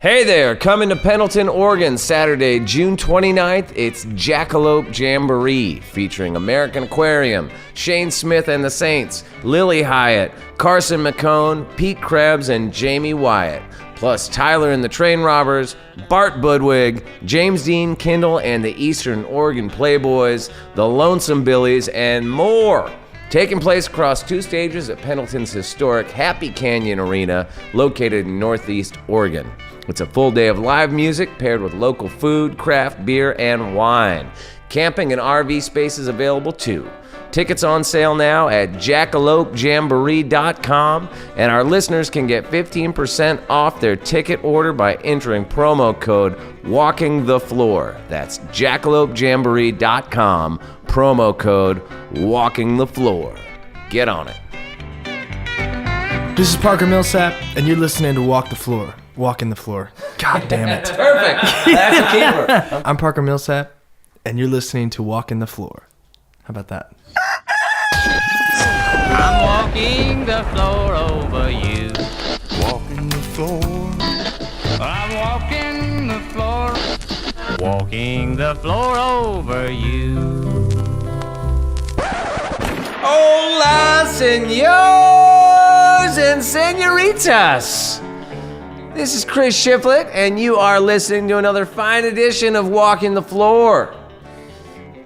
Hey there, coming to Pendleton, Oregon, Saturday, June 29th, it's Jackalope Jamboree, featuring American Aquarium, Shane Smith and the Saints, Lily Hyatt, Carson McCone, Pete Krebs, and Jamie Wyatt, plus Tyler and the Train Robbers, Bart Budwig, James Dean Kindle and the Eastern Oregon Playboys, the Lonesome Billies, and more. Taking place across 2 stages at Pendleton's historic Happy Canyon Arena, located in Northeast Oregon. It's a full day of live music paired with local food, craft beer, and wine. Camping and RV spaces available too. Tickets on sale now at jackalopejamboree.com, and our listeners can get 15% off their ticket order by entering promo code WalkingTheFloor. That's jackalopejamboree.com, promo code WalkingTheFloor. Get on it. This is Parker Millsap, and you're listening to Walk the Floor. Walking the Floor. God damn it. Perfect. That's a keeper. I'm Parker Millsap, and you're listening to Walking the Floor. How about that? I'm walking the floor over you. Walking the floor. I'm walking the floor. Walking the floor over you. Hola, senors and senoritas. This is Chris Shiflett, and you are listening to another fine edition of Walking the Floor.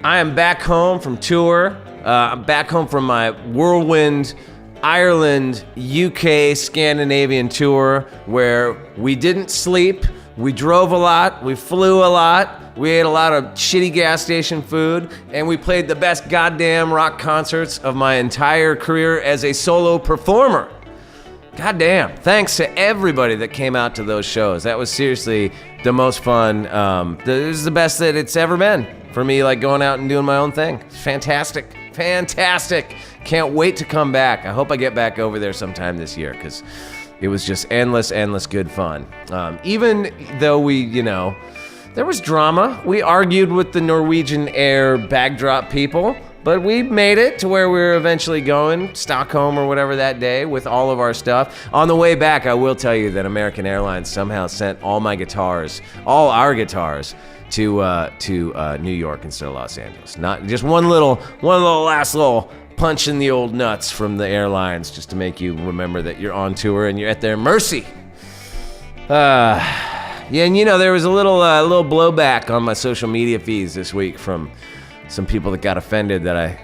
I am back home from tour. I'm back home from my whirlwind Ireland, UK, Scandinavian tour, where we didn't sleep, we drove a lot, we flew a lot, we ate a lot of shitty gas station food, and we played the best goddamn rock concerts of my entire career as a solo performer. Goddamn, thanks to everybody that came out to those shows. That was seriously the most fun. This is the best that it's ever been for me, like going out and doing my own thing. It's fantastic. Fantastic. Can't wait to come back. I hope I get back over there sometime this year, because it was just endless good fun. Even though there was drama. We argued with the Norwegian Air backdrop people, but we made it to where we were eventually going, Stockholm or whatever that day, with all of our stuff. On the way back, I will tell you that American Airlines somehow sent all our guitars, to New York instead of Los Angeles. Not just one little last little punch in the old nuts from the airlines, just to make you remember that you're on tour and you're at their mercy. Yeah, and there was a little blowback on my social media feeds this week from some people that got offended that I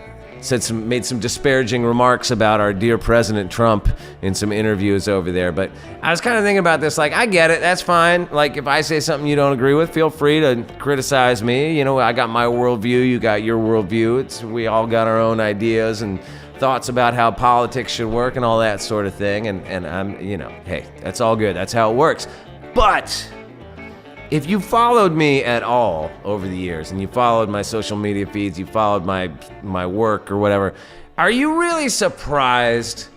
made some disparaging remarks about our dear President Trump in some interviews over there. But I was kind of thinking about this, like, I get it, that's fine. Like, if I say something you don't agree with, feel free to criticize me. I got my worldview, you got your worldview. We all got our own ideas and thoughts about how politics should work and all that sort of thing. And I'm, hey, that's all good. That's how it works. But if you followed me at all over the years, and you followed my social media feeds, you followed my work or whatever, are you really surprised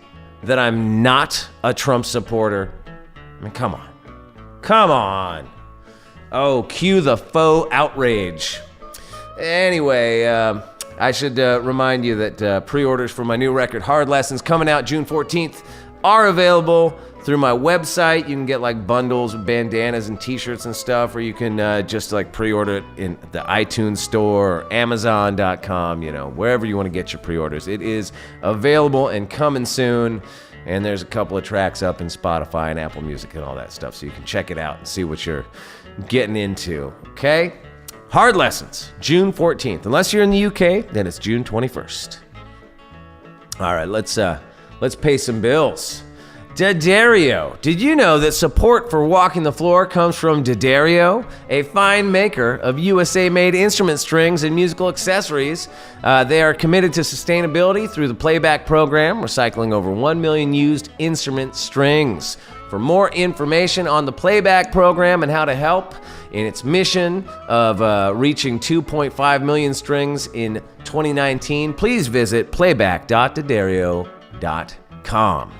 that I'm not a Trump supporter? I mean, come on. Oh, cue the faux outrage. Anyway, I should remind you that pre-orders for my new record, Hard Lessons, coming out June 14th, are available through my website. You can get like bundles, bandanas, and t-shirts and stuff, or you can just like pre-order it in the iTunes store or Amazon.com, wherever you want to get your pre-orders. It is available and coming soon, and there's a couple of tracks up in Spotify and Apple Music and all that stuff, so you can check it out and see what you're getting into, okay? Hard Lessons, June 14th. Unless you're in the UK, then it's June 21st. All right, let's pay some bills. D'Addario. Did you know that support for Walking the Floor comes from D'Addario, a fine maker of USA-made instrument strings and musical accessories? They are committed to sustainability through the playback program, recycling over 1 million used instrument strings. For more information on the playback program and how to help in its mission of reaching 2.5 million strings in 2019, please visit playback.daddario.com.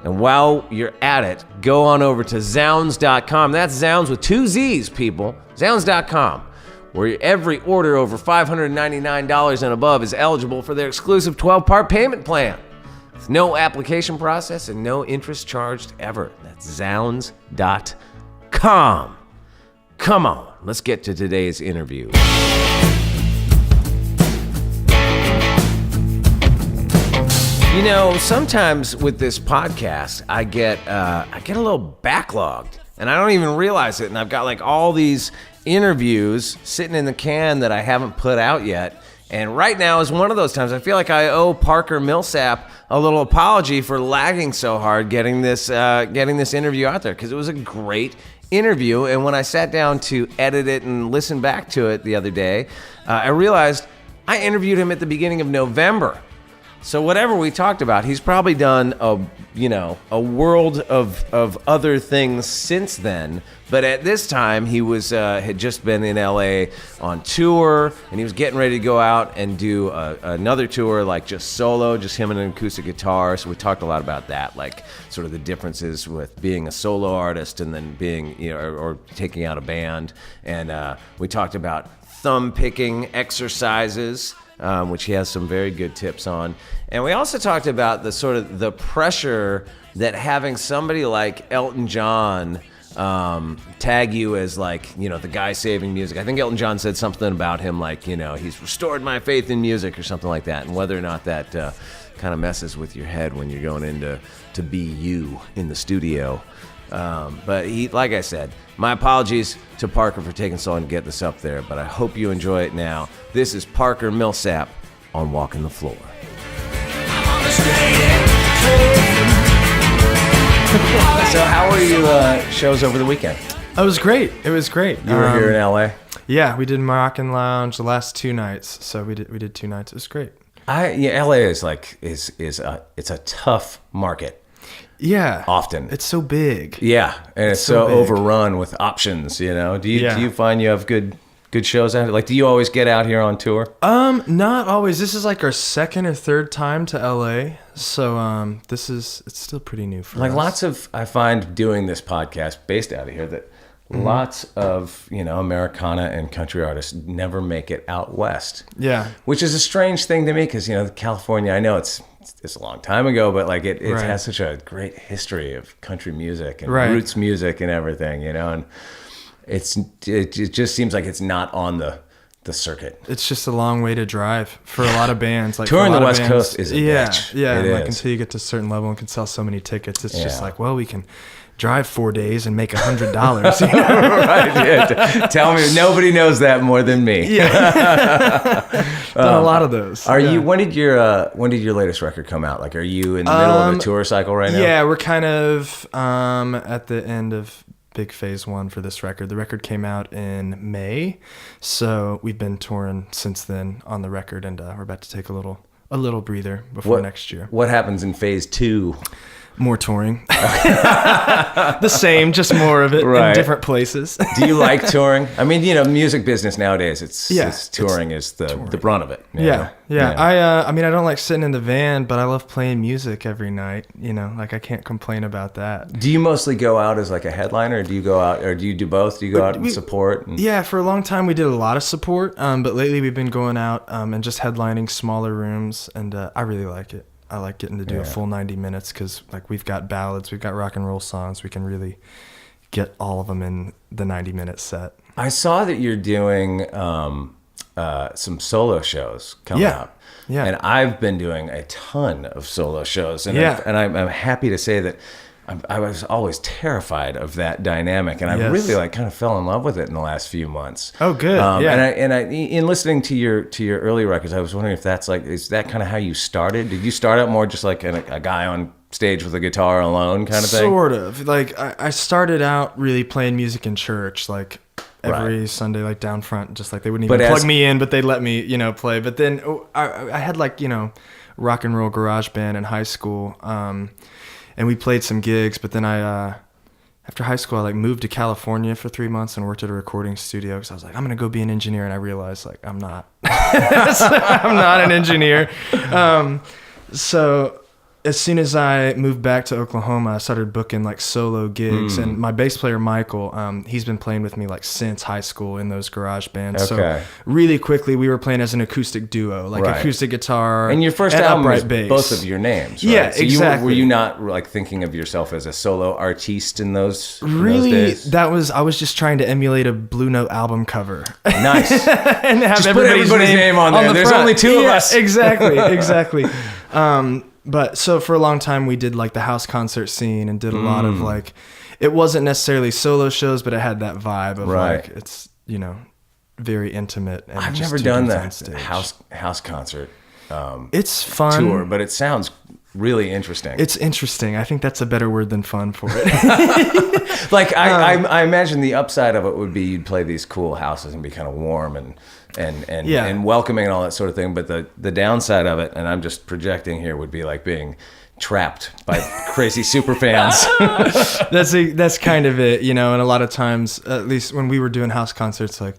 And while you're at it, go on over to Zounds.com. That's Zounds with 2 Z's, people. Zounds.com, where every order over $599 and above is eligible for their exclusive 12-part payment plan. With no application process and no interest charged ever. That's Zounds.com. Calm. Come on, let's get to today's interview. You know, sometimes with this podcast, I get a little backlogged, and I don't even realize it. And I've got like all these interviews sitting in the can that I haven't put out yet. And right now is one of those times. I feel like I owe Parker Millsap a little apology for lagging so hard getting this interview out there, because it was a great interview. And when I sat down to edit it and listen back to it the other day, I realized I interviewed him at the beginning of November. So whatever we talked about, he's probably done a world of other things since then. But at this time, he was had just been in LA on tour, and he was getting ready to go out and do another tour, like just solo, just him and an acoustic guitar. So we talked a lot about that, like sort of the differences with being a solo artist and then being, or taking out a band. And we talked about thumb picking exercises, which he has some very good tips on. And we also talked about the sort of the pressure that having somebody like Elton John tag you as like, the guy saving music. I think Elton John said something about him like, he's restored my faith in music or something like that. And whether or not that kind of messes with your head when you're going in to be you in the studio. But like I said, my apologies to Parker for taking so long to get this up there, but I hope you enjoy it now. This is Parker Millsap on Walking the Floor. So how were you shows over the weekend? It was great. You were here in LA? Yeah, we did Moroccan Lounge the last 2 nights. So we did 2 nights. It was great. LA is it's a tough market. Yeah. Often. It's so big. Yeah, and it's so big. Overrun with options, Do you find you have good shows out here? Like, do you always get out here on tour? Not always. This is like our second or third time to LA. So it's still pretty new for us. I find doing this podcast based out of here that lots of, Americana and country artists never make it out west. Yeah. Which is a strange thing to me because, California, I know it's a long time ago, but like it Right. has such a great history of country music and Right. roots music and everything, and it just seems like it's not on the circuit. It's just a long way to drive for a lot of bands. Like Touring for a lot the of West bands, Coast is a bitch. Yeah. It Like is. until you get to a certain level and can sell so many tickets, it's just Yeah. like, well, we can drive 4 days and make $100. Right? Yeah. Tell me, nobody knows that more than me. Yeah. Done a lot of those. Are Yeah. you? When did your latest record come out? Like, are you in the middle of the tour cycle right now? Yeah, we're kind of at the end of big phase 1 for this record. The record came out in May, so we've been touring since then on the record, and we're about to take a little breather before next year. What happens in phase 2? More touring. The same, just more of it Right. in different places. Do you like touring? I mean, music business nowadays, it's touring is the brunt of it. Yeah. I mean, I don't like sitting in the van, but I love playing music every night. Like I can't complain about that. Do you mostly go out as like a headliner, or do you go out, or do you do both? Do you go out and support? Yeah, for a long time we did a lot of support, but lately we've been going out and just headlining smaller rooms, and I really like it. I like getting to do a full 90 minutes because like we've got ballads, we've got rock and roll songs. We can really get all of them in the 90-minute set. I saw that you're doing some solo shows coming out. Yeah. And I've been doing a ton of solo shows. And, Yeah. I'm happy to say that I was always terrified of that dynamic, and I Yes. really kind of fell in love with it in the last few months. Oh, good. Yeah. And I in listening to your early records, I was wondering if is that kind of how you started? Did you start out more just like a guy on stage with a guitar alone kind of thing? Sort of. Like I started out really playing music in church, like every Right. Sunday, like down front, just like they wouldn't even plug me in, but they'd let me, play. But then I had like, rock and roll garage band in high school. And we played some gigs, but then after high school, I moved to California for 3 months and worked at a recording studio because I was like, I'm going to go be an engineer. And I realized I'm not. I'm not an engineer. So as soon as I moved back to Oklahoma, I started booking like solo gigs, and my bass player Michael, he's been playing with me like since high school in those garage bands. Okay. So really quickly, we were playing as an acoustic duo, like acoustic guitar. And your first album was bass. both of your names, right? Yeah, so exactly. Were you not like thinking of yourself as a solo artiste in those Really, days? I was just trying to emulate a Blue Note album cover. Nice. And have Just put everybody's name on there. There's front. only two of us. Exactly. But so for a long time we did like the house concert scene and did a lot of like, it wasn't necessarily solo shows, but it had that vibe of like, it's, very intimate. And I've just never two done dudes on that stage. house concert It's fun. tour, but it sounds really interesting. It's interesting. I think that's a better word than fun for it. Like I imagine the upside of it would be you'd play these cool houses and be kind of warm and welcoming and all that sort of thing. But the downside of it, and I'm just projecting here, would be like being trapped by crazy super fans. That's kind of it, and a lot of times, at least when we were doing house concerts, like,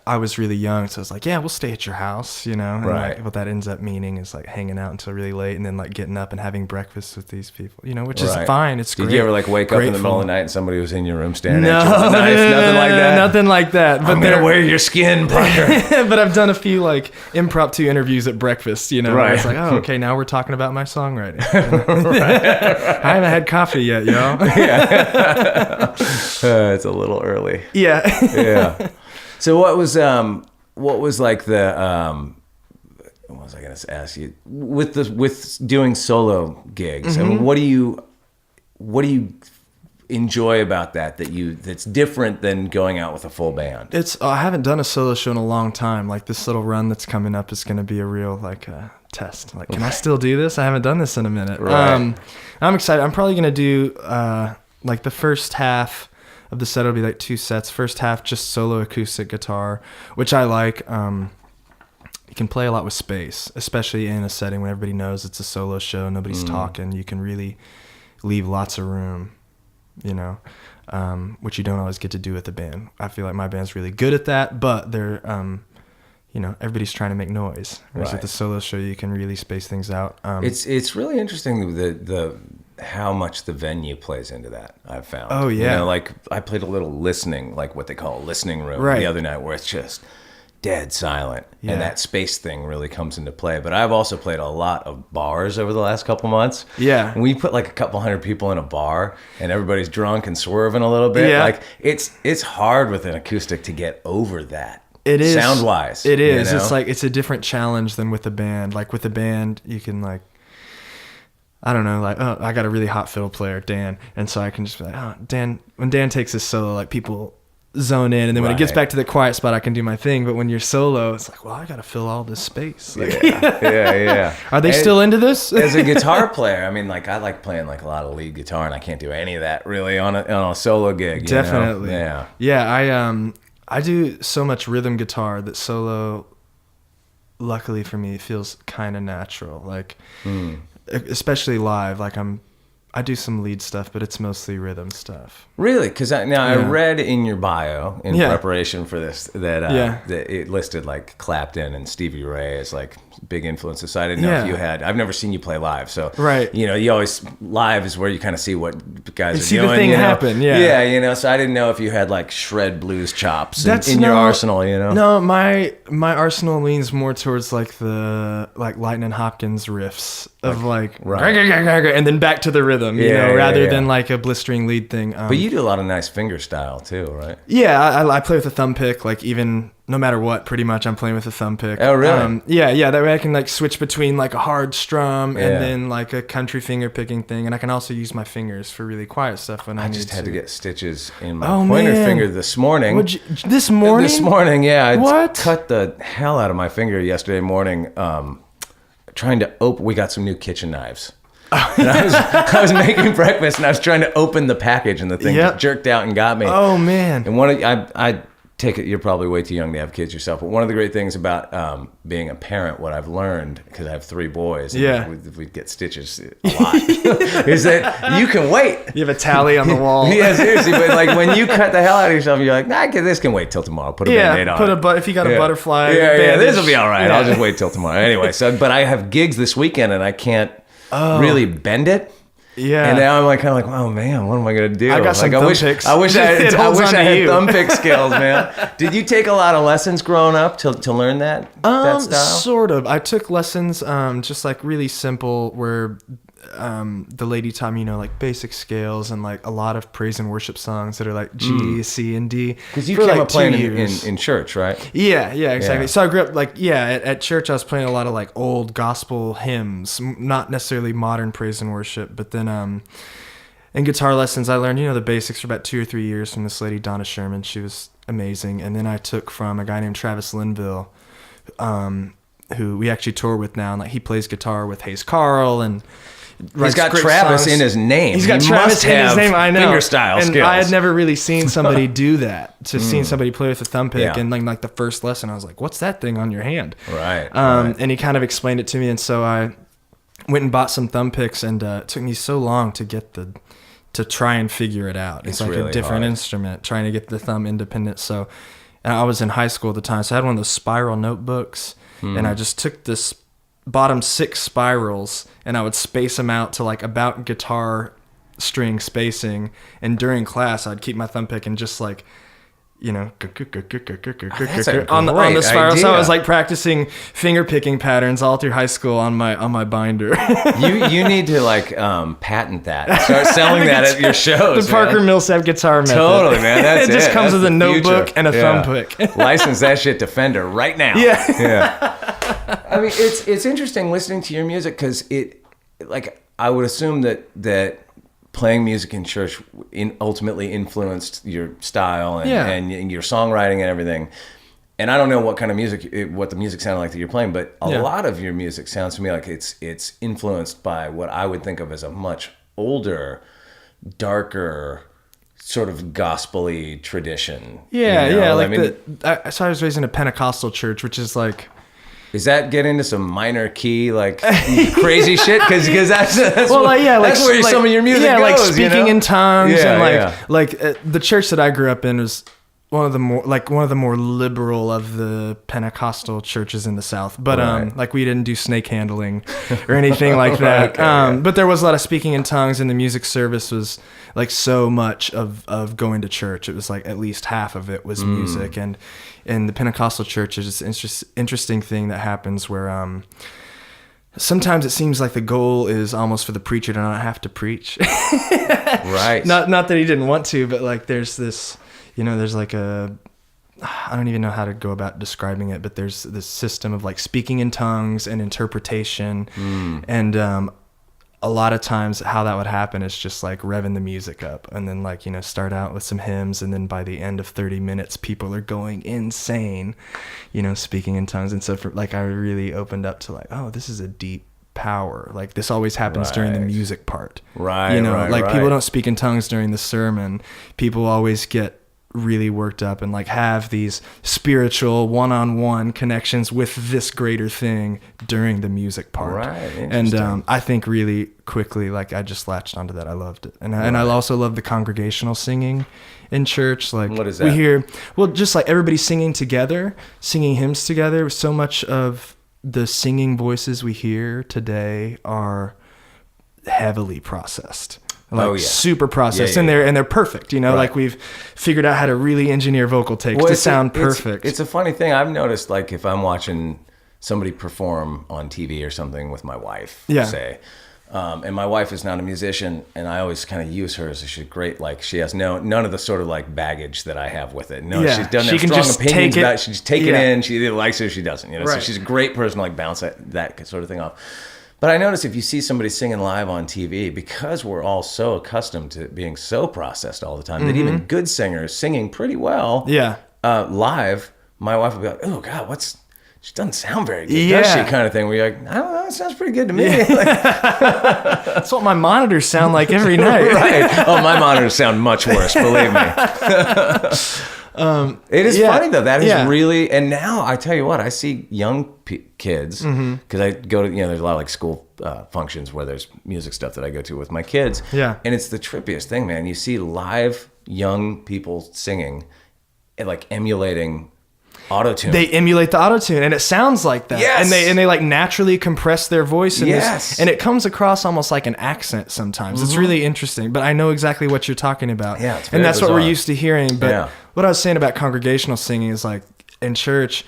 I was really young, so I was like, yeah, we'll stay at your house, and Right. like, what that ends up meaning is like hanging out until really late and then like getting up and having breakfast with these people, which is Right. fine. It's Did great. you ever like wake up in the middle of the Grateful. night and somebody was in your room staring No, at you with a knife? Nothing like that? Nothing like that. But I'm going to wear your skin, Parker. but I've done a few like impromptu interviews at breakfast, where Right. it's like, oh, okay, now we're talking about my songwriting. I haven't had coffee yet, yo. It's a little early. Yeah. Yeah. So what was like the what was I going to ask you with doing solo gigs? I mean, what do you enjoy about that's different than going out with a full band? I haven't done a solo show in a long time. Like this little run that's coming up is going to be a real like test. Like, can I still do this? I haven't done this in a minute. Right. I'm excited. I'm probably going to do like the first half of the set will be like 2 sets. First half just solo acoustic guitar, which I like. You can play a lot with space, especially in a setting when everybody knows it's a solo show, nobody's talking. You can really leave lots of room, which you don't always get to do with the band. I feel like my band's really good at that, but they're everybody's trying to make noise. Whereas Right. with the solo show, you can really space things out. It's really interesting the how much the venue plays into that. I've found. Oh, yeah. Like I played a little listening, like what they call a listening room, Right. the other night, where it's just dead silent, Yeah. and that space thing really comes into play. But I've also played a lot of bars over the last couple months. Yeah. When you put like a couple hundred people in a bar and everybody's drunk and swerving a little bit, Yeah. like it's hard with an acoustic to get over that. It is sound wise. It is. It's like it's a different challenge than with a band. Like with a band, you can like, I don't know, like, oh, I got a really hot fiddle player, Dan, and so I can just be like, oh, Dan. When Dan takes his solo, like people zone in, and then when it gets Right. back to the quiet spot, I can do my thing. But when you're solo, it's like, well, I got to fill all this space. Like, yeah. Are they And still into this? as a guitar player, I mean, like I like playing like a lot of lead guitar, and I can't do any of that really on a solo gig. you know? Definitely. Yeah. Yeah, I do so much rhythm guitar that solo, luckily for me, feels kind of natural. Like, especially live. Like I do some lead stuff, but it's mostly rhythm stuff. Really? Because I Yeah. read in your bio in Yeah. preparation for this that Yeah. that it listed like Clapton and Stevie Ray as like big influences. So I didn't know if Yeah. you had. I've never seen you play live, so Right. You always live is where you kind of see what guys You are see doing. the thing happen, yeah. Yeah. So I didn't know if you had like shred blues chops That's in your no- arsenal. No, my arsenal leans more towards like the Lightning Hopkins riffs of like right. and then back to the rhythm, Yeah, rather yeah. than like a blistering lead thing. But you do a lot of nice finger style too, right? Yeah, I play with a thumb pick, like even no matter what, pretty much I'm playing with a thumb pick. Oh, really? Yeah, that way I can like switch between like a hard strum Yeah. and then like a country finger picking thing, and I can also use my fingers for really quiet stuff when I I need just had to get stitches in my Oh, pointer man. finger this morning. This morning? This morning, yeah. I What? cut the hell out of my finger yesterday morning trying to open. We got some new kitchen knives. And I was making breakfast and I was trying to open the package and the thing Yep. just jerked out and got me. Oh man. And I take it. You're probably way too young to have kids yourself. But one of the great things about being a parent, what I've learned, because I have 3 boys, and we get stitches a lot, is that you can wait. You have a tally on the wall. Yeah, seriously. But like when you cut the hell out of yourself, you're like, nah, this can wait till tomorrow. Put a Band-Aid on. If you got a butterfly. Yeah, this will be all right. I'll just wait till tomorrow. Anyway, but I have gigs this weekend, and I can't really bend it. Yeah. And now I'm like, kind of like, oh man, what am I gonna do? I got some thumb picks. I wish I had thumb pick skills, man. Did you take a lot of lessons growing up to learn that style? Sort of. I took lessons, just like really simple, where the lady taught me, like basic scales and like a lot of praise and worship songs that are like G, C, and D. Because you came up playing in church, right? Yeah, exactly. Yeah. So I grew up at church. I was playing a lot of like old gospel hymns, not necessarily modern praise and worship. But then in guitar lessons, I learned the basics for about 2 or 3 years from this lady Donna Sherman. She was amazing. And then I took from a guy named Travis Linville, who we actually tour with now. And like he plays guitar with Hayes Carl and. He's got Travis in his name. He's got Travis in his name. I know. Fingerstyle skills. And I had never really seen somebody do that. Seen somebody play with a thumb pick, and like the first lesson, I was like, "What's that thing on your hand?" Right. And he kind of explained it to me, and so I went and bought some thumb picks, and it took me so long to try and figure it out. It's like really a different instrument, trying to get the thumb independent. So, and I was in high school at the time, so I had one of those spiral notebooks, and I just took this bottom 6 spirals and I would space them out to like about guitar string spacing, and during class I'd keep my thumb pick and just like on the spiral. Idea. So I was like practicing finger picking patterns all through high school on my binder. you need to like patent that. Start selling that at your shows. The Parker Millsap guitar method. Totally, man. That's it. Just comes with a notebook and a thumb pick. License that shit to Fender right now. Yeah. I mean, it's interesting listening to your music because I would assume that playing music in church ultimately influenced your style and your songwriting and everything. And I don't know what kind of music, what the music sounded like that you're playing, but a lot of your music sounds to me like it's influenced by what I would think of as a much older, darker, sort of gospel-y tradition. Yeah. Like I mean, so I was raised in a Pentecostal church, which is like... Does that get into some minor key, like crazy shit? Because that's that's where some of your music goes. Like speaking in tongues, the church that I grew up in was one of the more liberal of the Pentecostal churches in the South. But we didn't do snake handling or anything like that. But there was a lot of speaking in tongues, and the music service was like so much of going to church. It was like at least half of it was music. And in the Pentecostal church, there's this interesting thing that happens where sometimes it seems like the goal is almost for the preacher to not have to preach. Right. Not that he didn't want to, but like there's this, there's like I don't even know how to go about describing it, but there's this system of like speaking in tongues and interpretation. And a lot of times how that would happen is just like revving the music up and then like, start out with some hymns. And then by the end of 30 minutes, people are going insane, speaking in tongues. And so I really opened up to like, oh, this is a deep power. Like this always happens during the music part. Right. People don't speak in tongues during the sermon. People always get really worked up and like have these spiritual one-on-one connections with this greater thing during the music part. Right. And I think really quickly, like I just latched onto that. I loved it. And I also love the congregational singing in church. Like what is that? We hear, just like everybody singing together, singing hymns together. So much of the singing voices we hear today are heavily processed. Super processed, and they're perfect. Like we've figured out how to really engineer vocal takes to sound perfect. It's a funny thing I've noticed. Like if I'm watching somebody perform on TV or something with my wife, say, and my wife is not a musician, and I always kind of use her as she's great. Like she has none of the sort of like baggage that I have with it. No, she doesn't have strong opinions about it. She just take it in. She either likes it or she doesn't. So she's a great person to like bounce that sort of thing off. But I notice if you see somebody singing live on TV, because we're all so accustomed to being so processed all the time, that even good singers singing pretty well live, my wife will be like, oh, God, she doesn't sound very good, does she? Kind of thing. Where you're like, I don't know, it sounds pretty good to me. That's what my monitors sound like every night. Right. Oh, my monitors sound much worse, believe me. It is funny though. That is really, and now I tell you what, I see young kids, because I go to, there's a lot of like school functions where there's music stuff that I go to with my kids. Yeah. And it's the trippiest thing, man. You see live young people singing and like emulating auto-tune. They emulate the auto-tune, and it sounds like that. Yes. And they like naturally compress their voice. And yes. And it comes across almost like an accent sometimes. It's really interesting, but I know exactly what you're talking about. Yeah, it's and that's bizarre. what we're used to hearing. But what I was saying about congregational singing is like in church,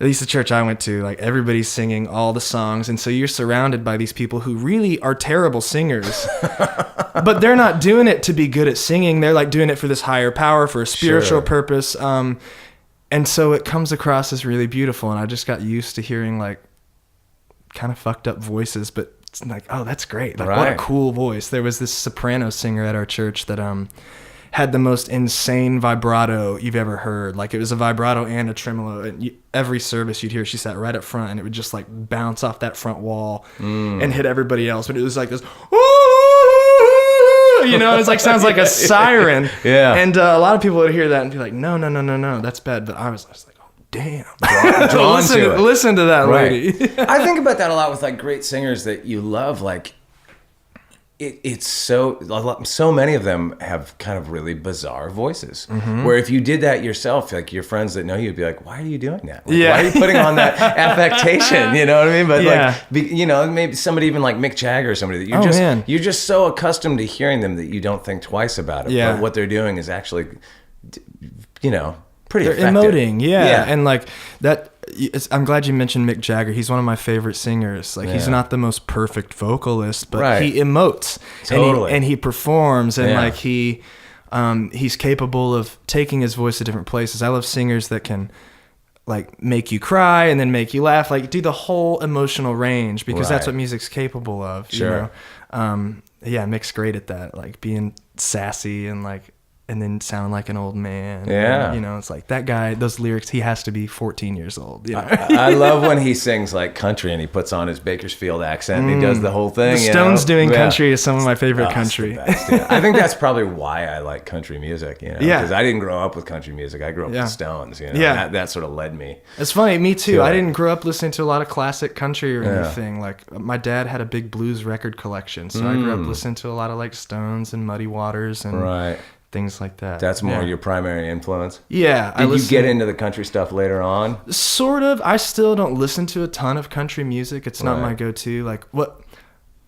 at least the church I went to, like everybody's singing all the songs. And so you're surrounded by these people who really are terrible singers, but they're not doing it to be good at singing. They're like doing it for this higher power, for a spiritual purpose. And so it comes across as really beautiful. And I just got used to hearing like kind of fucked up voices, but it's like, oh, that's great. Like what a cool voice. There was this soprano singer at our church that, had the most insane vibrato you've ever heard. Like it was a vibrato and a tremolo. And every service you'd hear, she sat right up front, and it would just like bounce off that front wall and hit everybody else. But it was like this, it's like sounds like a siren. Yeah. And a lot of people would hear that and be like, no, that's bad. But I was like, oh damn, drawn to it. Listen to that lady. I think about that a lot with like great singers that you love. Like it's so many of them have kind of really bizarre voices. Where if you did that yourself, like your friends that know you would be like, why are you doing that? Like, why are you putting on that affectation? You know what I mean? But maybe somebody even like Mick Jagger or somebody that you're just so accustomed to hearing them that you don't think twice about it. But what they're doing is actually, pretty they're effective. Emoting. Yeah. And like that, I'm glad you mentioned Mick Jagger. He's one of my favorite singers. Like he's not the most perfect vocalist, but he emotes and he performs, and like he's capable of taking his voice to different places. I love singers that can like make you cry and then make you laugh, like do the whole emotional range, because that's what music's capable of. Sure. Mick's great at that, like being sassy and then sound like an old man. Yeah. And, it's like that guy, those lyrics, he has to be 14 years old. I love when he sings like country and he puts on his Bakersfield accent and he does the whole thing. The Stones doing country is some of my favorite country. Best, I think that's probably why I like country music, because I didn't grow up with country music. I grew up with the Stones, that sort of led me. It's funny, me too. I didn't grow up listening to a lot of classic country or anything. Like my dad had a big blues record collection, so I grew up listening to a lot of like Stones and Muddy Waters and things like that. That's more your primary influence? Yeah. Did you get into the country stuff later on? Sort of. I still don't listen to a ton of country music. It's not my go-to. Like what?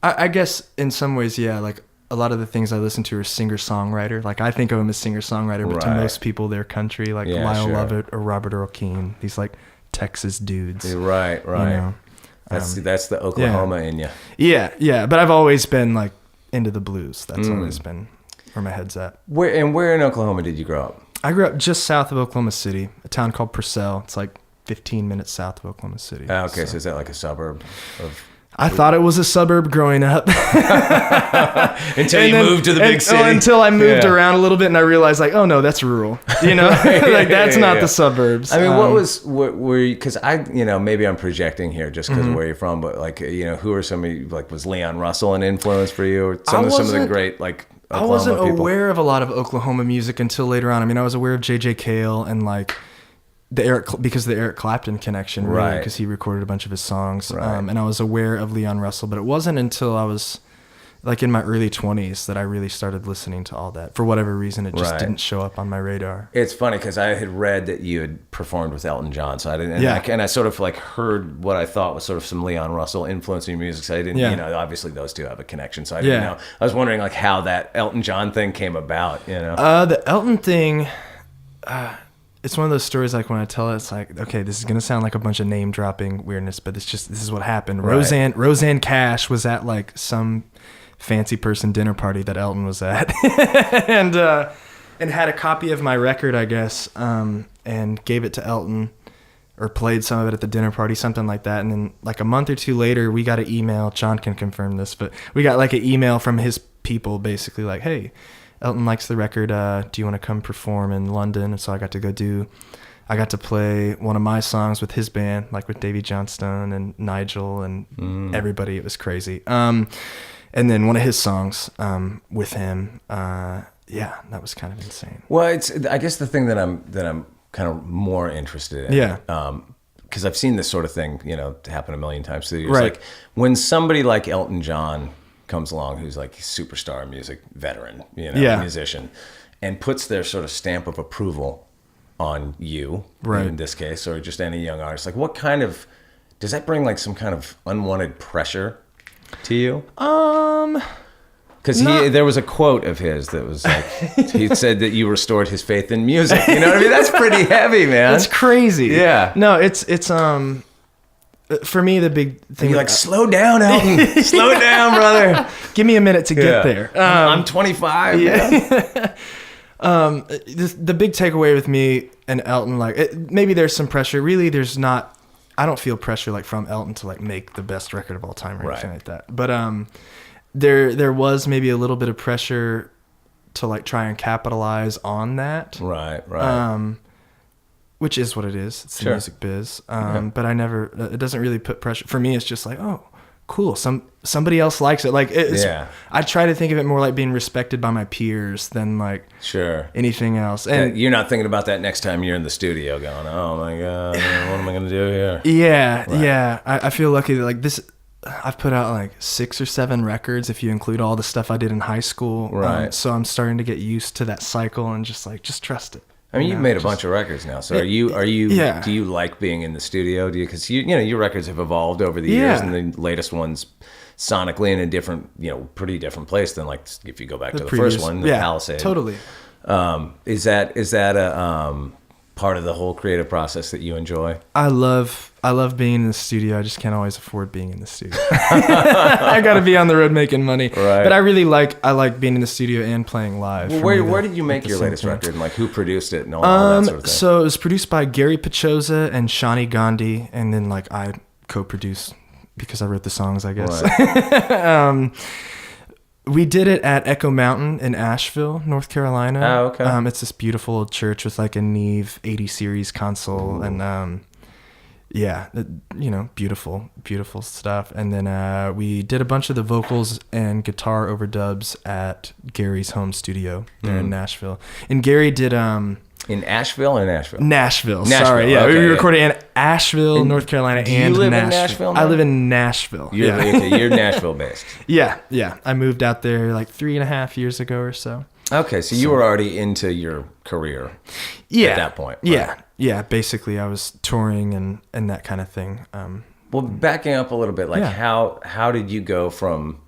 I guess in some ways, like a lot of the things I listen to are singer-songwriter. Like I think of them as singer-songwriter, but to most people they're country, like Lyle Lovett or Robert Earl Keen. These like Texas dudes. Right. That's the Oklahoma in you. Yeah. But I've always been like into the blues. That's always been where my head's at. Where in Oklahoma did you grow up? I grew up just south of Oklahoma City, a town called Purcell. It's like 15 minutes south of Oklahoma City. Okay, so is that like a suburb of... I thought it was a suburb growing up. Until you moved to the big city. Until I moved around a little bit and I realized like, oh no, that's rural. Like that's not the suburbs. I mean, what were you, because maybe I'm projecting here just because of where you're from, but like, who are some of you, like was Leon Russell an influence for you, or some of the great like Oklahoma I wasn't people? Aware of a lot of Oklahoma music until later on. I mean, I was aware of J.J. Cale and like the Eric Clapton connection, really, because he recorded a bunch of his songs. And I was aware of Leon Russell, but it wasn't until I was like in my early 20s that I really started listening to all that. For whatever reason, it just didn't show up on my radar. It's funny because I had read that you had performed with Elton John, so I didn't. And I sort of like heard what I thought was sort of some Leon Russell influencing music. So I didn't, obviously those two have a connection. So I didn't know. I was wondering like how that Elton John thing came about. The Elton thing. It's one of those stories like when I tell it, it's like, okay, this is going to sound like a bunch of name dropping weirdness, but this is what happened. Roseanne Cash was at like some fancy person dinner party that Elton was at and had a copy of my record, I guess, and gave it to Elton or played some of it at the dinner party, something like that. And then like a month or two later, we got an email. John can confirm this, but we got like an email from his people basically like, hey, Elton likes the record. Do you want to come perform in London? And so I got to play one of my songs with his band, like with Davy Johnstone and Nigel and everybody. It was crazy. And then one of his songs with him. that was kind of insane. Well, I guess the thing that I'm kind of more interested in. Yeah. Because I've seen this sort of thing, happen a million times through the years. Right. Like when somebody like Elton John comes along, who's like a superstar music veteran, musician, and puts their sort of stamp of approval on you, right. in this case, or just any young artist. Like, what kind of does that bring? Like some kind of unwanted pressure to you? Because there was a quote of his that was like, he said that you restored his faith in music. You know what I mean? That's pretty heavy, man. It's crazy. Yeah. No, it's for me, the big thing. You're like, slow down, Elton. Slow down, brother. Give me a minute to get there. I'm 25. Yeah. The big takeaway with me and Elton, maybe there's some pressure. Really, there's not. I don't feel pressure like from Elton to like make the best record of all time or anything like that. But there was maybe a little bit of pressure to like try and capitalize on that. Right. Which is what it is. It's the music biz. But it doesn't really put pressure. For me, it's just like, oh, cool. Somebody else likes it. Like, I try to think of it more like being respected by my peers than like anything else. And you're not thinking about that next time you're in the studio going, oh my God, what am I going to do here? Yeah. Right. Yeah. I feel lucky that like this, I've put out like 6 or 7 records if you include all the stuff I did in high school. Right. So I'm starting to get used to that cycle and just trust it. I mean, you've made a bunch of records now. So do you like being in the studio? Because your records have evolved over the years, and the latest one's sonically in a different, pretty different place than like if you go back to the first one, the Palisade. Totally. Is that a part of the whole creative process that you enjoy? I love being in the studio. I just can't always afford being in the studio. I got to be on the road making money. Right. But I really like being in the studio and playing live. Well, where did you make your latest record? And like who produced it and all that sort of thing? So it was produced by Gary Pachoza and Shawnee Gandhi, and then like I co-produced because I wrote the songs, I guess. Right. We did it at Echo Mountain in Asheville, North Carolina. Oh, okay. It's this beautiful old church with like a Neve 80 series console. Ooh. And beautiful stuff. And then we did a bunch of the vocals and guitar overdubs at Gary's home studio there in Nashville. And Gary did in Asheville or Nashville? Nashville. Sorry, yeah. Okay, we recorded in Asheville, North Carolina, do you live in Nashville? I live in Nashville. You're Nashville based. Yeah. I moved out there like 3.5 years ago or so. Okay, so you were already into your career at that point. Right? Yeah. Basically, I was touring and that kind of thing. Well, backing up a little bit, like how did you go from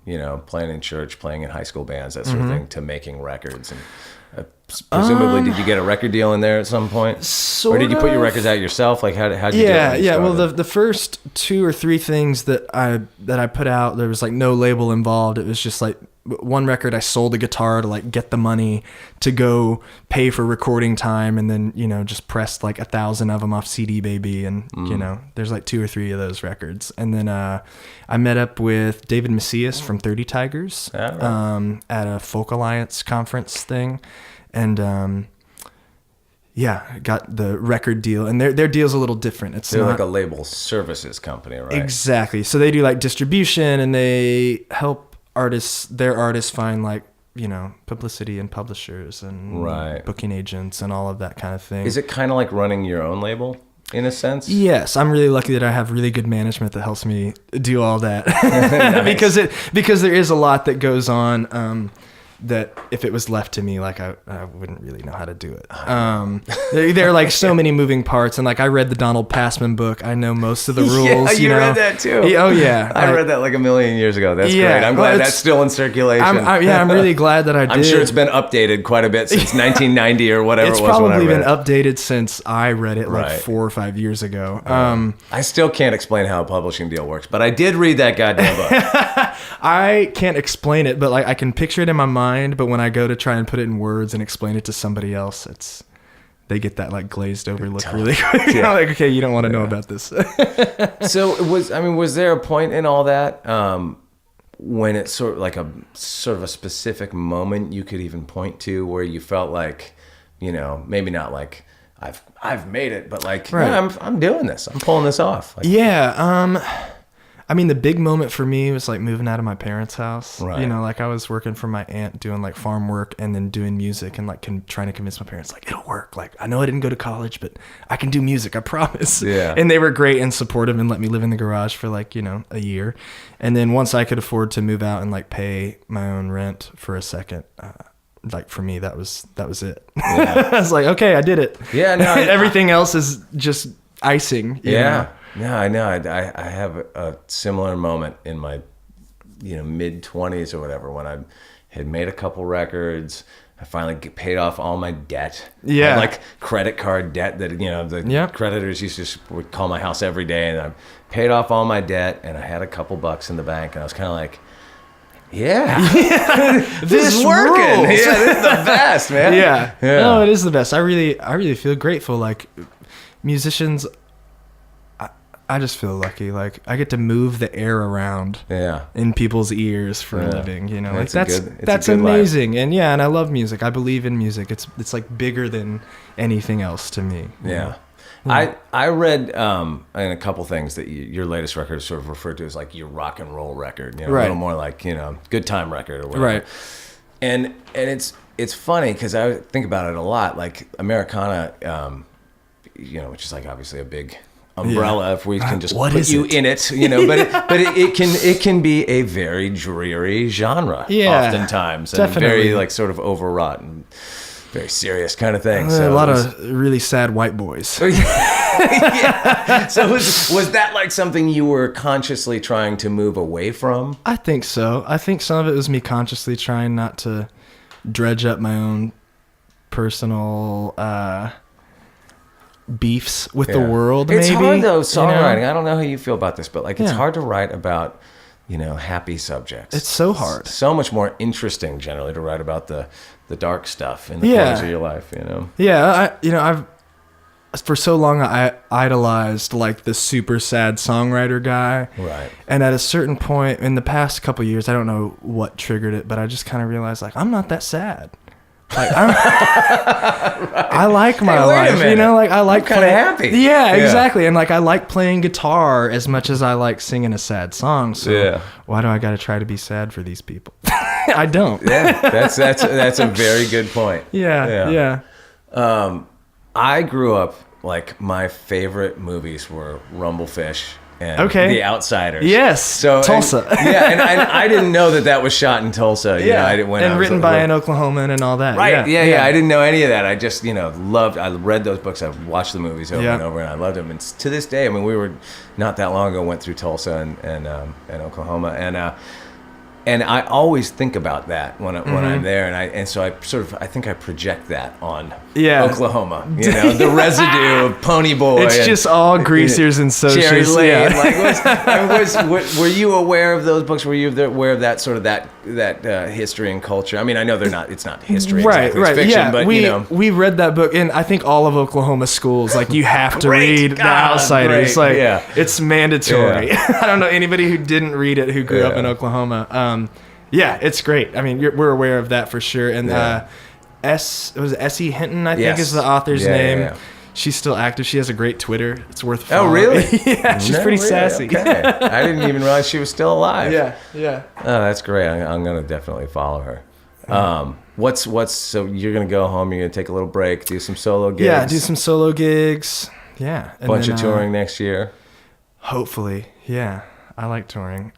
playing in church, playing in high school bands, that sort of thing, to making records? And presumably, did you get a record deal in there at some point, or did you put your records out yourself? Like how did you get it? Well, the first 2 or 3 things that I put out, there was like no label involved. It was just like one record I sold a guitar to like get the money to go pay for recording time, and then just pressed like 1,000 of them off CD Baby, and there's like 2 or 3 of those records. And then I met up with David Macias from 30 Tigers at a Folk Alliance conference thing, and got the record deal, and their deal's a little different. They're like a label services company, right? Exactly. So they do like distribution, and they help their artists find like publicity and publishers and booking agents and all of that kind of thing. Is it kind of like running your own label in a sense? Yes, I'm really lucky that I have really good management that helps me do all that. Nice. because there is a lot that goes on that if it was left to me, like I wouldn't really know how to do it. There are like so many moving parts, and like I read the Donald Passman book. I know most of the rules. Yeah, you read that too. Oh yeah, I read that like a million years ago. That's great. I'm glad that's still in circulation. I'm really glad that I did. I'm sure it's been updated quite a bit since 1990 or whatever. It's probably been updated since I read it like 4 or 5 years ago. I still can't explain how a publishing deal works, but I did read that goddamn book. I can't explain it, but like I can picture it in my mind. But when I go to try and put it in words and explain it to somebody else, they get that like glazed over look really quick. Yeah. Like, okay, you don't want to know about this. So was there a point in all that when it's sort of a specific moment you could even point to where you felt like, maybe not like I've made it, but like I'm doing this, I'm pulling this off. Like, I mean, the big moment for me was like moving out of my parents' house. Right. You know, like I was working for my aunt doing like farm work and then doing music and like trying to convince my parents like it'll work. Like I know I didn't go to college, but I can do music. I promise. Yeah. And they were great and supportive and let me live in the garage for like, you know, a year. And then once I could afford to move out and like pay my own rent for a second, like for me, that was it. Yeah. I was like, okay, I did it. Yeah, no, Everything else is just icing. You know? No, I know. I have a similar moment in my, mid-20s or whatever when I had made a couple records. I finally paid off all my debt. Yeah. I had, like credit card debt that, the creditors would call my house every day. And I paid off all my debt and I had a couple bucks in the bank. And I was kind of like, this is working. Rules. Yeah, this is the best, man. Yeah. No, it is the best. I really feel grateful. Like musicians, I just feel lucky. Like I get to move the air around in people's ears for a living, like that's amazing. Life. And I love music. I believe in music. It's like bigger than anything else to me. Yeah. I read in a couple things that your latest record is sort of referred to as like your rock and roll record, a little more like, good time record or whatever. Right. And it's funny because I think about it a lot, like Americana, which is like obviously a big umbrella if we can just put you in it, but it can be a very dreary genre oftentimes and very like sort of overwrought and very serious kind of thing. So a lot of really sad white boys. So was that like something you were consciously trying to move away from? I think so. I think some of it was me consciously trying not to dredge up my own personal beefs with the world. It's maybe hard though, songwriting. I don't know how you feel about this, but like it's hard to write about happy subjects. It's so hard. It's so much more interesting generally to write about the dark stuff in the corners of your life. I've for so long I idolized like the super sad songwriter guy, right? And at a certain point in the past couple years, I don't know what triggered it, but I just kind of realized like I'm not that sad. Like I like my life, like I like kind of happy. Yeah, exactly. And like I like playing guitar as much as I like singing a sad song. So why do I got to try to be sad for these people? I don't. Yeah, that's a very good point. Yeah. I grew up like my favorite movies were Rumblefish and The Outsiders. Yes. So Tulsa. And I didn't know that was shot in Tulsa. I didn't. And written by an Oklahoman and all that. Right. Yeah. I didn't know any of that. I just loved. I read those books. I watched the movies over and over, and I loved them. And to this day, I mean, we were not that long ago went through Tulsa and Oklahoma, and I always think about that when I'm there, and so I think I project that on Oklahoma. The residue of Pony Boy. It's just all greasers and socials. Cherry Lane. Were you aware of those books? Were you aware of that sort of that history and culture? I mean, I know it's not history, exactly. It's fiction, but we read that book, and I think all of Oklahoma schools like you have to read The Outsiders. It's mandatory. I don't know anybody who didn't read it who grew up in Oklahoma. It's great. I mean, we're aware of that for sure. And S.E. Hinton, I think, is the author's name. Yeah. She's still active. She has a great Twitter. It's worth following. Oh, really? Yeah, she's pretty sassy. Okay. I didn't even realize she was still alive. Yeah. Oh, that's great. I'm going to definitely follow her. So you're going to go home, you're going to take a little break, do some solo gigs? Yeah, do some solo gigs. Yeah. And bunch of touring next year? Hopefully. Yeah. I like touring.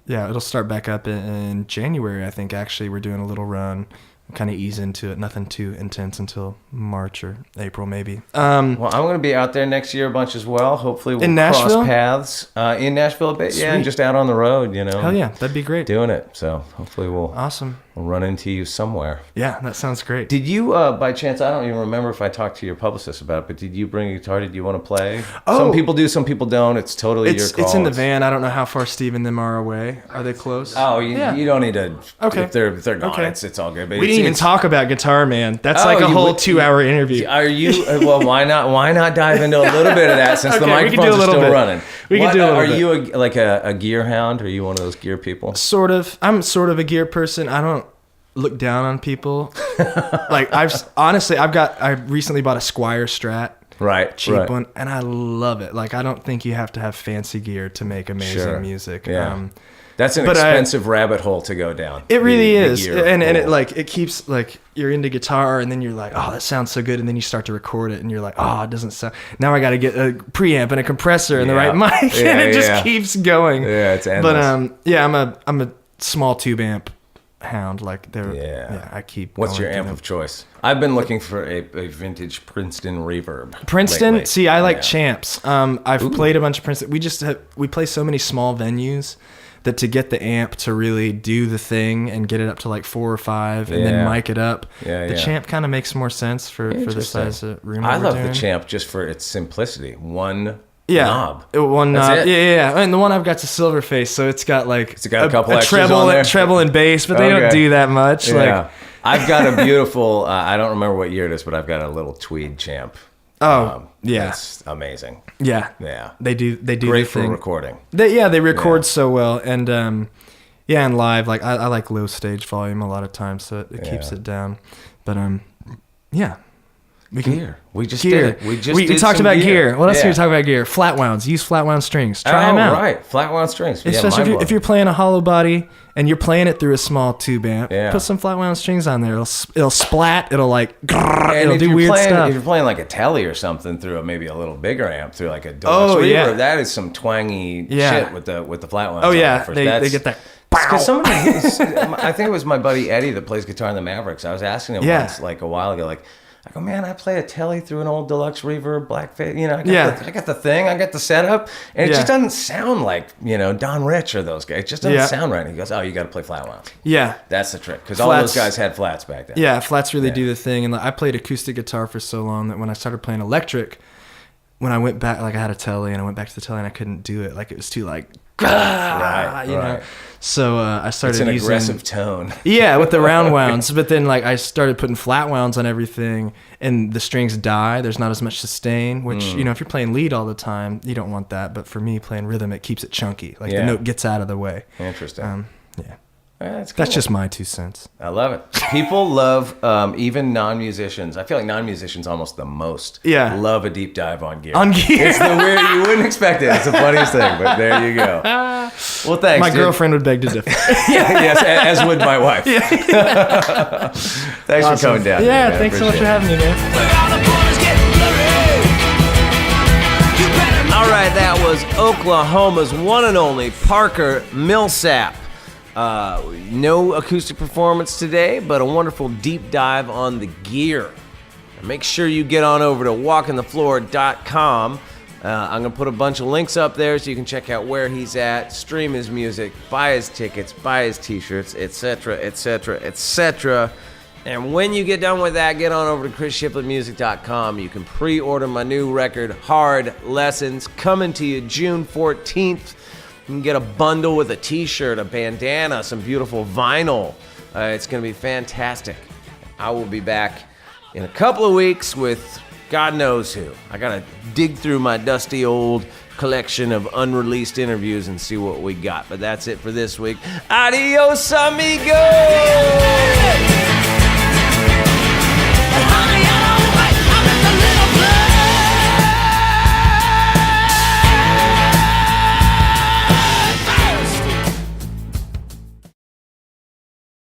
It'll start back up in January, I think, actually. We're doing a little run. Kind of ease into it. Nothing too intense until March or April, maybe. Well, I'm going to be out there next year a bunch as well. Hopefully we'll cross paths in Nashville a bit. Sweet. Yeah, and just out on the road, Hell yeah, that'd be great. Doing it. So hopefully we'll run into you somewhere. Yeah, that sounds great. Did you, by chance, I don't even remember if I talked to your publicist about it, but did you bring a guitar? Did you want to play? Oh, some people do, some people don't. It's totally your call. It's in the van. I don't know how far Steve and them are away. Are they close? Oh, you don't need to. Okay. If they're gone, it's all good. But we didn't even talk about Guitar Man. That's like a whole 2-hour interview. Are you? Well, why not dive into a little bit of that since the microphones are still running? We can do a little bit. Are you a gear hound? Are you one of those gear people? Sort of. I'm sort of a gear person. I don't look down on people. I recently bought a Squier Strat. cheap one, and I love it. Like, I don't think you have to have fancy gear to make amazing music. Yeah. That's an expensive rabbit hole to go down. It really is. And it like, it keeps like, you're into guitar and then you're like, oh, that sounds so good. And then you start to record it and you're like, oh, it doesn't sound, now I got to get a preamp and a compressor and the right mic. And it just keeps going. Yeah, it's endless. But I'm a small tube amp hound. Like, I keep What's your amp of choice? I've been looking for a vintage Princeton reverb. Princeton? lately. See, I like Champs. I've played a bunch of Princeton. We play so many small venues that to get the amp to really do the thing and get it up to like 4 or 5 and then mic it up, the Champ kind of makes more sense for the size of room. I love the Champ just for its simplicity. One knob. One knob. Yeah. And the one I've got's a silver face, so it's got like a couple extras on there. treble and bass, but they don't do that much. Yeah. I've got a beautiful, I don't remember what year it is, but I've got a little tweed Champ. That's amazing. Yeah. They do great for recording. They record so well, and and live, like I like low stage volume a lot of times, so it keeps it down. But We just did it. We talked about gear. What else did we talk about gear? Flat wounds. Use flat wound strings. Try them out. Right, flat wound strings. Especially if you're playing a hollow body and you're playing it through a small tube amp. Put some flat wound strings on there. It'll splat. It'll like. It'll do weird stuff. If you're playing like a telly or something through maybe a little bigger amp, through like a deluxe reverb, that is some twangy shit with the flat wounds. Oh yeah, they get that. Because I think it was my buddy Eddie that plays guitar in the Mavericks. I was asking him once, like a while ago, like, I go, man, I play a telly through an old deluxe reverb, blackface. You know, I got the thing, I got the setup, and it just doesn't sound like, Don Rich or those guys. It just doesn't sound right. And he goes, oh, you got to play flat wounds. Yeah, that's the trick, because all those guys had flats back then. Yeah, flats really do the thing. And I played acoustic guitar for so long that when I started playing electric, when I went back, like I had a telly and I went back to the telly and I couldn't do it. Like it was too like. You know. So I started using... It's an aggressive tone. Yeah, with the round wounds. But then like I started putting flat wounds on everything and the strings die. There's not as much sustain, which, if you're playing lead all the time, you don't want that. But for me, playing rhythm, it keeps it chunky. Like the note gets out of the way. Interesting. That's cool. That's just my 2 cents. I love it. People love, even non-musicians. I feel like non-musicians almost the most. Yeah. Love a deep dive on gear. On gear. It's the weird, you wouldn't expect it. It's the funniest thing, but there you go. Well, thanks. My girlfriend would beg to differ. Yes, as would my wife. Thanks for coming down. Yeah, man. Thanks so much for having me, man. All right, that was Oklahoma's one and only Parker Millsap. No acoustic performance today, but a wonderful deep dive on the gear. And make sure you get on over to walkingthefloor.com. I'm going to put a bunch of links up there so you can check out where he's at, stream his music, buy his tickets, buy his t-shirts, etc., etc., etc. And when you get done with that, get on over to chrisshiplinmusic.com. You can pre-order my new record, Hard Lessons, coming to you June 14th. You can get a bundle with a t-shirt, a bandana, some beautiful vinyl. It's going to be fantastic. I will be back in a couple of weeks with God knows who. I got to dig through my dusty old collection of unreleased interviews and see what we got. But that's it for this week. Adios, amigo!